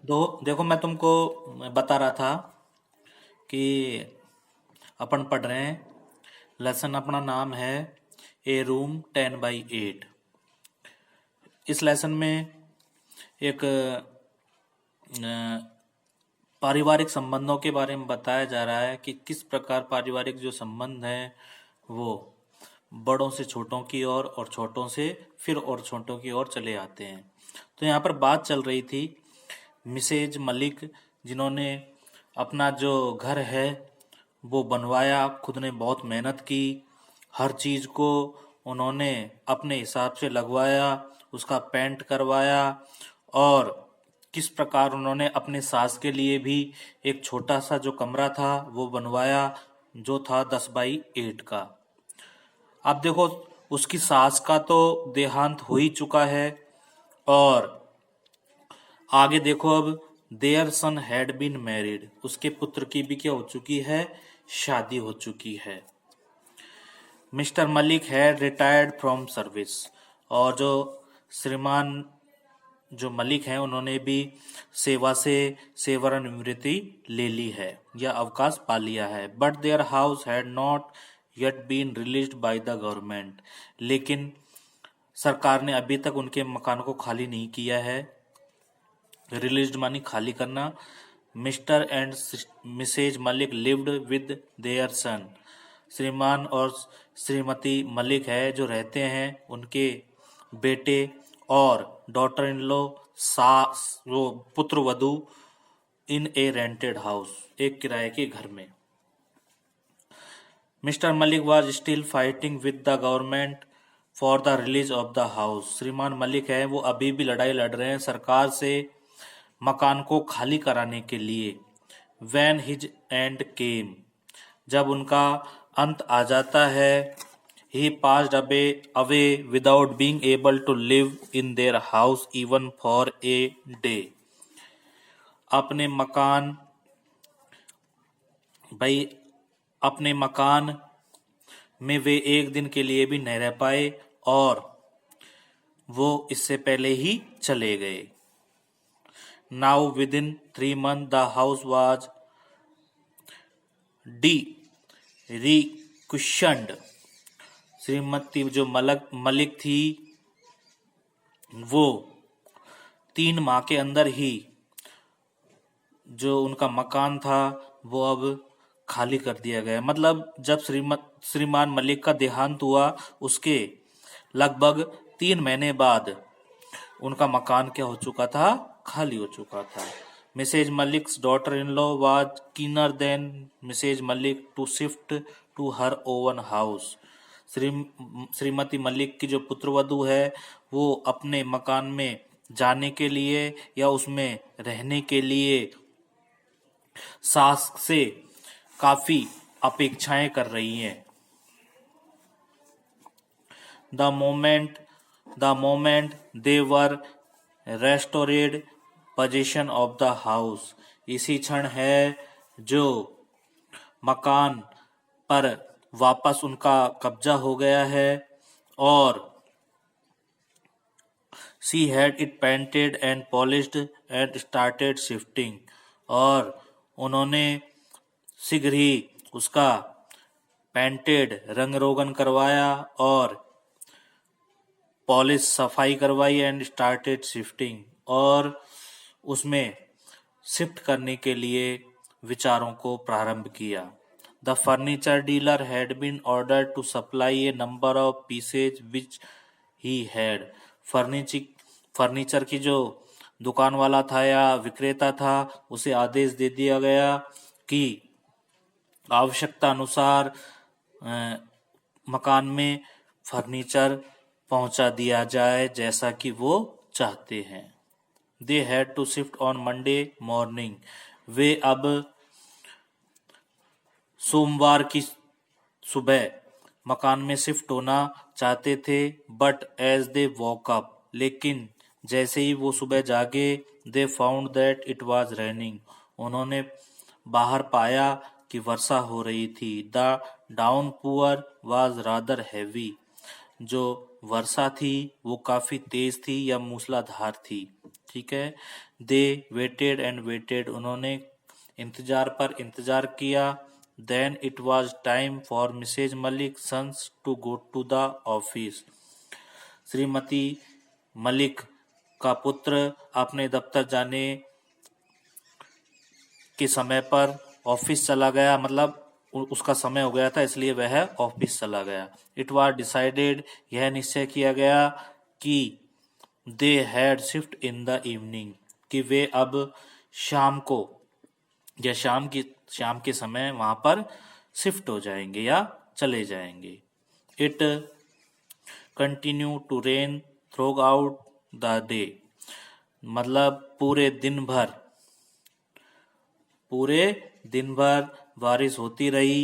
देखो मैं तुमको बता रहा था कि अपन पढ़ रहे हैं। लेसन अपना नाम है ए रूम 10/8। इस लेसन में एक पारिवारिक संबंधों के बारे में बताया जा रहा है कि किस प्रकार पारिवारिक जो संबंध हैं वो बड़ों से छोटों की ओर और छोटों से फिर और छोटों की ओर चले आते हैं। तो यहाँ पर बात चल रही थी मिसेज मलिक, जिन्होंने अपना जो घर है वो बनवाया, खुद ने बहुत मेहनत की, हर चीज़ को उन्होंने अपने हिसाब से लगवाया, उसका पेंट करवाया और किस प्रकार उन्होंने अपने सास के लिए भी एक छोटा सा जो कमरा था वो बनवाया, जो था 10/8 का। अब देखो, उसकी सास का तो देहांत हो ही चुका है और आगे देखो, अब their son had been married, उसके पुत्र की भी क्या हो चुकी है, शादी हो चुकी है। Mister Malik had retired from service, और जो श्रीमान जो मलिक हैं उन्होंने भी सेवा से सेवानिवृत्ति ले ली है या अवकाश पा लिया है। But their house had not yet been released by the government, लेकिन सरकार ने अभी तक उनके मकान को खाली नहीं किया है। रिलीज्ड मानी खाली करना। Mr and Mrs Malik lived with their son, श्रीमान और श्रीमती मलिक है जो रहते हैं उनके बेटे और डॉटर इन लॉ, सास वो पुत्र वधू, इन ए रेंटेड हाउस, एक किराए के घर में। Mister Malik was still fighting with the government for the release of the house, श्रीमान मलिक है वो अभी भी लड़ाई लड़ रहे हैं सरकार से मकान को खाली कराने के लिए। When his end came, जब उनका अंत आ जाता है, he passed away without being able to live in their house even for a day. अपने मकान भाई अपने मकान में वे एक दिन के लिए भी नहीं रह पाए और वो इससे पहले ही चले गए। Now within 3 months the house was requisitioned. Shrimati जो मलिक थी वो 3 माह के अंदर ही जो उनका मकान था वो अब खाली कर दिया गया। मतलब जब श्रीमान मलिक का देहांत हुआ उसके लगभग 3 महीने बाद उनका मकान क्या हो चुका था, खाली हो चुका था। Mrs Malik's daughter in law was keener than Mrs Malik to shift to her own house. Shrimati Malik की जो पुत्रवधू है वो अपने मकान में जाने के लिए या उसमें रहने के लिए सास से काफी अपेक्षाएं कर रही हैं। The moment they were restored possession of the house, इसी क्षण है जो मकान पर वापस उनका कब्जा हो गया है और she had it painted and polished and started shifting, और उन्होंने शीघ्र ही उसका पेंटेड रंग रोगन करवाया और पॉलिश सफाई करवाई एंड स्टार्टेड शिफ्टिंग, और उसमें शिफ्ट करने के लिए विचारों को प्रारंभ किया। The furniture dealer had been ordered to supply a number of pieces which he had, furniture की जो दुकान वाला था या विक्रेता था उसे आदेश दे दिया गया कि आवश्यकता अनुसार मकान में फर्नीचर पहुंचा दिया जाए जैसा कि वो चाहते हैं। They had to shift on Monday morning, वे अब सोमवार की सुबह मकान में शिफ्ट होना चाहते थे। But as they woke up, लेकिन जैसे ही वो सुबह जागे, they found that it was raining, उन्होंने बाहर पाया कि वर्षा हो रही थी। The downpour was rather heavy, जो वर्षा थी वो काफी तेज थी या मूसलाधार थी। ठीक है। दे वेटेड एंड वेटेड, उन्होंने इंतजार पर इंतजार किया। Then it was time for Mrs Malik sons to go to the office. श्रीमती मलिक का पुत्र अपने दफ्तर जाने के समय पर ऑफिस चला गया, मतलब उसका समय हो गया था इसलिए वह ऑफिस चला गया। इट वॉज डिसाइडेड, यह निश्चय किया गया कि they had shift in the evening, कि वे अब शाम को या शाम के समय वहां पर शिफ्ट हो जाएंगे या चले जाएंगे। It continue to rain throughout the day, मतलब पूरे दिन भर बारिश होती रही।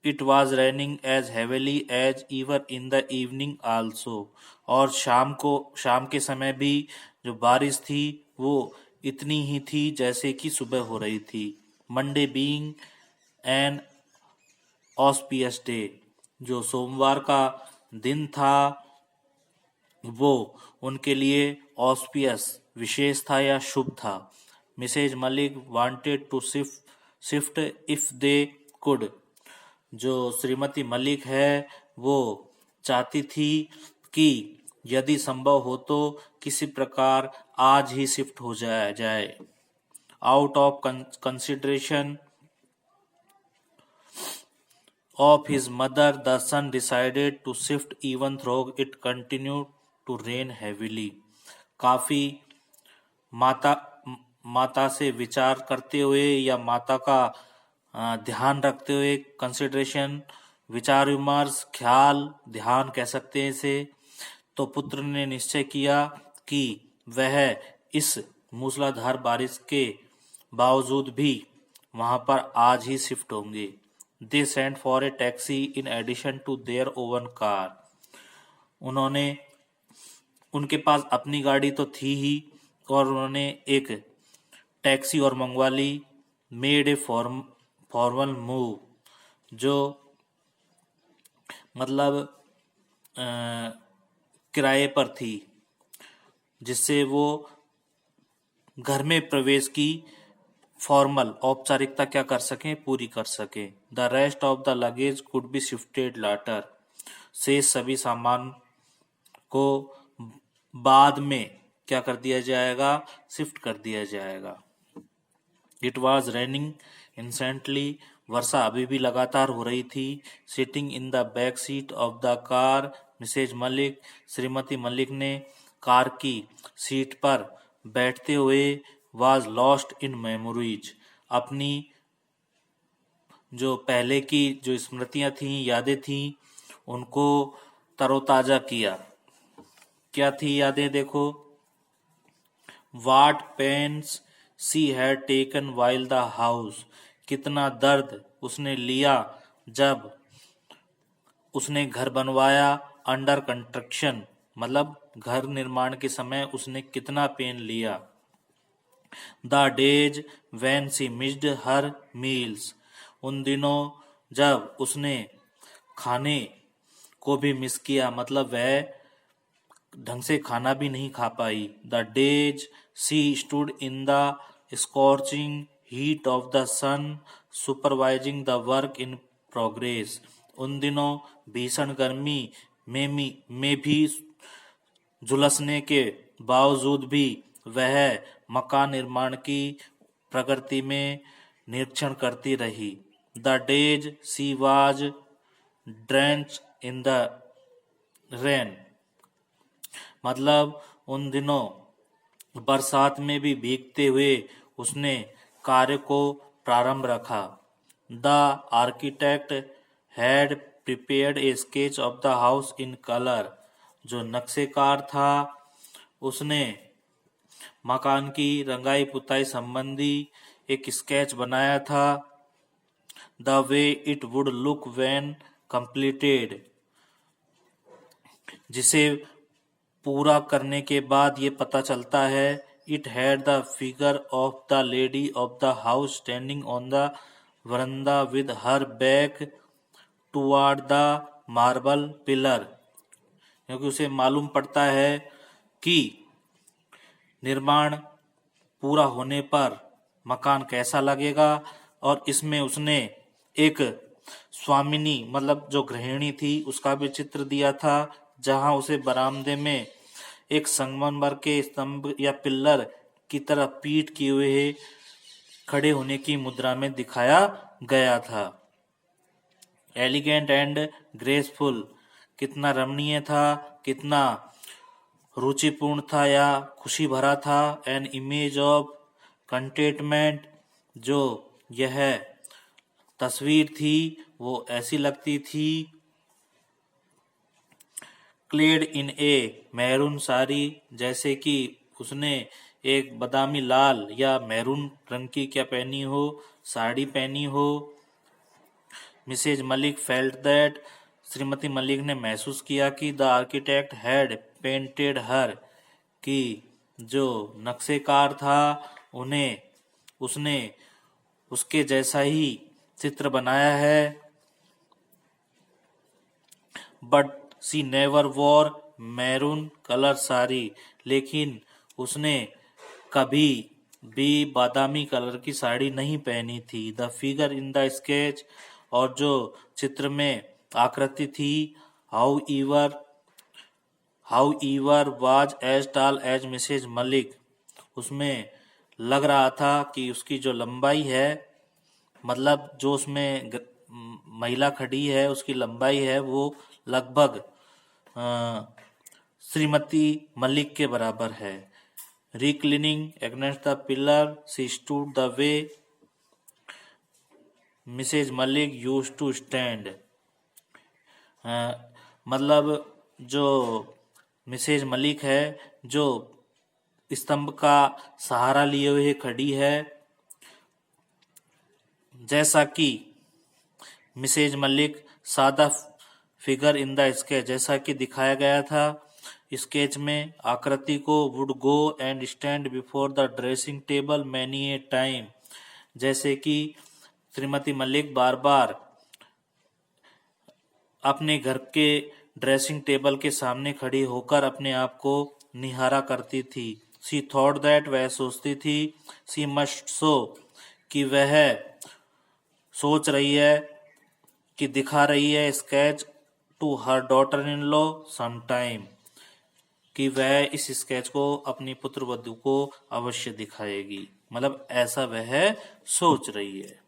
It was raining as heavily as even in the evening also, और शाम के समय भी जो बारिश थी वो इतनी ही थी जैसे कि सुबह हो रही थी। Monday being an auspicious day, जो सोमवार का दिन था वो उनके लिए ऑस्पियस विशेष था या शुभ था। Mrs Malik wanted to shift if they could, जो श्रीमती मलिक है वो चाहती थी कि यदि संभव हो तो किसी प्रकार आज ही शिफ्ट हो जाए। Out of consideration of his mother, the son decided to shift even though it continued to rain heavily. काफी माता माता से विचार करते हुए या माता का ध्यान रखते हुए, कंसिडरेशन विचार विमर्श, ख्याल, ध्यान कह सकते हैं इसे, तो पुत्र ने निश्चय किया कि वह इस मूसलाधार बारिश के बावजूद भी वहां पर आज ही शिफ्ट होंगे। They sent for a taxi in addition to their own car. उनके पास अपनी गाड़ी तो थी ही और उन्होंने एक टैक्सी और मंगवा ली। मेड ए फॉर्मल मूव, जो मतलब किराए पर थी, जिससे वो घर में प्रवेश की फॉर्मल औपचारिकता क्या कर सकें, पूरी कर सकें। The rest of the luggage could be shifted later, से सभी सामान को बाद में क्या कर दिया जाएगा, शिफ्ट कर दिया जाएगा। इट वॉज रेनिंग इंसेंटली, वर्षा अभी भी लगातार हो रही थी। Sitting in the back seat of the car Mrs Malik, श्रीमती मलिक ने कार की सीट पर बैठते हुए was lost in memories, अपनी जो पहले की जो स्मृतियां थीं, यादें थीं, उनको तरोताजा किया। क्या थी यादें, देखो। What pains she had taken while the house, कितना दर्द उसने लिया जब उसने घर बनवाया। अंडर कंस्ट्रक्शन, मतलब घर निर्माण के समय उसने कितना पेन लिया। The days when she missed her meals, उन दिनों जब उसने खाने को भी मिस किया, मतलब वह ढंग से खाना भी नहीं खा पाई। The days she stood in the scorching heat of the sun supervising the work in progress, उन दिनों भीषण गर्मी में भी झुलसने के बावजूद भी वह मकान निर्माण की प्रगति में निरीक्षण करती रही। The days she was drench in the rain, मतलब उन दिनों बरसात में भी भीगते हुए उसने कार्य को प्रारंभ रखा। The architect had prepared A sketch of the house in colour, जो नक्शेकार था उसने मकान की रंगाई पुताई संबंधी एक स्केच बनाया था। The way it would look when completed, जिसे पूरा करने के बाद ये पता चलता है। It had the figure of the lady of the house standing on the veranda with her back toward the marble pillar, क्योंकि उसे मालूम पड़ता है कि निर्माण पूरा होने पर मकान कैसा लगेगा, और इसमें उसने एक स्वामिनी मतलब जो गृहिणी थी उसका भी चित्र दिया था, जहां उसे बरामदे में एक संगमरमर के स्तंभ या पिल्लर की तरह पीठ किए हुए खड़े होने की मुद्रा में दिखाया गया था। एलिगेंट एंड ग्रेसफुल, कितना रमणीय था, कितना रुचिपूर्ण था या खुशी भरा था। एन इमेज ऑफ कंटेटमेंट, जो यह तस्वीर थी वो ऐसी लगती थी। क्लेड इन ए मैरून साड़ी, जैसे कि उसने एक बादामी लाल या मैरून रंग की क्या पहनी हो, साड़ी पहनी हो। मिसेज मलिक फेल्ट दैट, श्रीमती मलिक ने महसूस किया कि the architect had painted her, कि जो नक्शेकार था उसने उसके जैसा ही चित्र बनाया है। But she never wore maroon colour sari, लेकिन उसने कभी भी बादामी कलर की साड़ी नहीं पहनी थी। The figure in the sketch, और जो चित्र में आकृति थी, however was as tall as Mrs Malik, उसमें लग रहा था कि उसकी जो लंबाई है, मतलब जो उसमें महिला खड़ी है उसकी लंबाई है वो लगभग श्रीमती मलिक के बराबर है। Reclining against the pillar she stood the way Mrs Malik used to stand, मतलब जो मिसेज मलिक है जो स्तंभ का सहारा लिए हुए खड़ी है, जैसा कि मिसेज मलिक सादा फिगर इन द स्केच, जैसा कि दिखाया गया था स्केच में, आकृति को would go and stand before the dressing table many a time, जैसे कि श्रीमती मलिक बार बार अपने घर के ड्रेसिंग टेबल के सामने खड़ी होकर अपने आप को निहारा करती थी। सी थॉट दैट, वह सोचती थी, सी मस्ट सो, कि वह सोच रही है, कि दिखा रही है sketch to her daughter in law some time, कि वह इस स्केच को अपनी पुत्र वधू को अवश्य दिखाएगी, मतलब ऐसा वह सोच रही है।